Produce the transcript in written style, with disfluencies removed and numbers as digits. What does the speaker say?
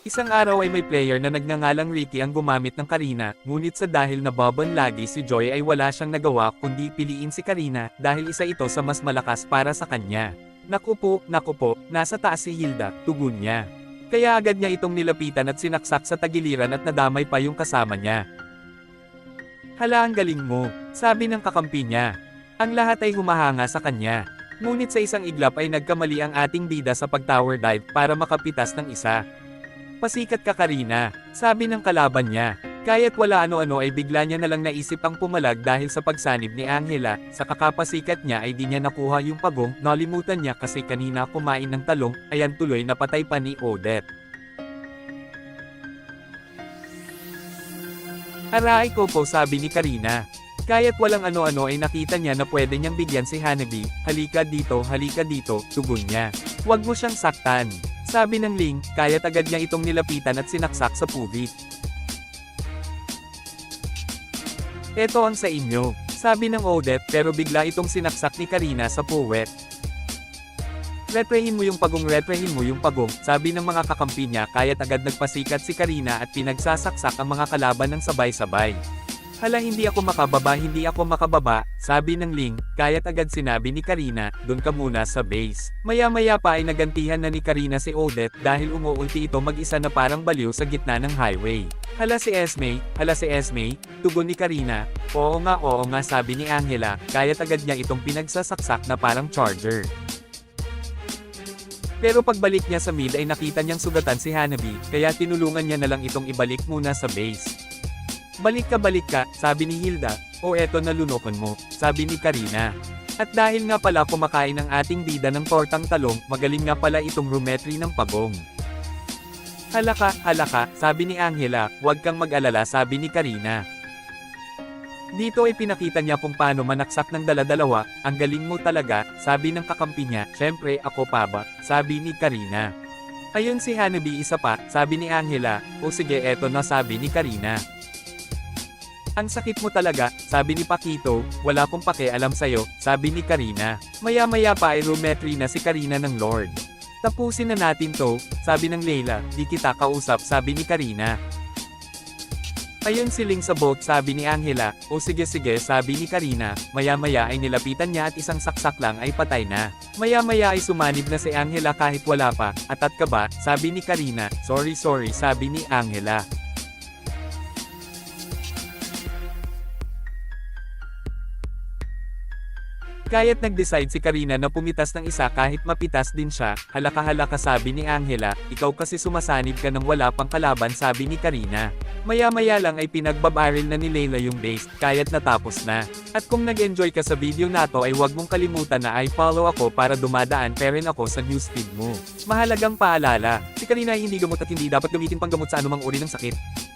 Isang araw ay may player na nagngangalang Ricky ang gumamit ng Karina, ngunit sa dahil nababon lagi si Joy ay wala siyang nagawa kundi piliin si Karina dahil isa ito sa mas malakas para sa kanya. Naku po, nasa taas si Hilda, tugon niya. Kaya agad niya itong nilapitan at sinaksak sa tagiliran at nadamay pa yung kasama niya. Hala, ang galing mo, sabi ng kakampi niya. Ang lahat ay humahanga sa kanya. Ngunit sa isang iglap ay nagkamali ang ating bida sa pag-tower dive para makapitas ng isa. Pasikat ka Karina, sabi ng kalaban niya. Kaya't wala ano-ano ay bigla niya nalang naisip ang pumalag dahil sa pagsanib ni Angela, sa kakapasikat niya ay di niya nakuha yung pagong, nalimutan niya kasi kanina kumain ng talong, ayan tuloy napatay pa ni Odette. Aray ko po, sabi ni Karina. Kaya't walang ano-ano ay nakita niya na pwede niyang bigyan si Hanabi, halika dito, tugon niya. Huwag mo siyang saktan. Sabi ng Ling, kaya't agad niya itong nilapitan at sinaksak sa puwit. Eto ang sa inyo, sabi ng Odette pero bigla itong sinaksak ni Karina sa puwet. Retrehin mo yung pagong, sabi ng mga kakampi niya kaya't agad nagpasikat si Karina at pinagsasaksak ang mga kalaban ng sabay-sabay. Hala, hindi ako makababa, sabi ng Ling, kaya't agad sinabi ni Karina, dun ka muna sa base. Maya-maya pa ay nagantihan na ni Karina si Odette dahil umuulti ito mag-isa na parang baliw sa gitna ng highway. Hala si Esme, tugon ni Karina. Oo nga, sabi ni Angela, kaya't agad niya itong pinagsasaksak na parang charger. Pero pagbalik niya sa mid ay nakita niyang sugatan si Hanabi, kaya tinulungan niya na lang itong ibalik muna sa base. Balik ka, sabi ni Hilda. O eto nalunokon mo, sabi ni Karina. At dahil nga pala kumakain ang ating bida ng tortang talong, magaling nga pala itong rumetri ng pagong. Halaka, sabi ni Angela, huwag kang mag-alala, sabi ni Karina. Dito ay pinakita niya kung paano manaksak ng dala-dalawa, ang galing mo talaga, sabi ng kakampi niya, syempre ako pa ba, sabi ni Karina. Ayun si Hanabi isa pa, sabi ni Angela, o sige eto na, sabi ni Karina. Ang sakit mo talaga, sabi ni Paquito, wala kong pakialam sa'yo, sabi ni Karina. Maya-maya pa ay rumetri na si Karina ng Lord. Tapusin na natin to, sabi ng Leila, di kita kausap, sabi ni Karina. Ayun si Ling sa boat, sabi ni Angela, o sige, sabi ni Karina, maya-maya ay nilapitan niya at isang saksak lang ay patay na. Maya-maya ay sumanib na si Angela kahit wala pa, atat ka ba, sabi ni Karina, sorry, sabi ni Angela. Kaya't nag-decide si Karina na pumitas ng isa kahit mapitas din siya, halaka sabi ni Angela, ikaw kasi sumasanib ka ng wala pang kalaban, sabi ni Karina. Maya-maya lang ay pinagbabaril na ni Leila yung base, kaya't natapos na. At kung nag-enjoy ka sa video na to ay huwag mong kalimutan na i-follow ako para dumadaan pa rin ako sa newsfeed mo. Mahalagang paalala, si Karina ay hindi gamot at hindi dapat gamitin panggamot sa anumang uri ng sakit.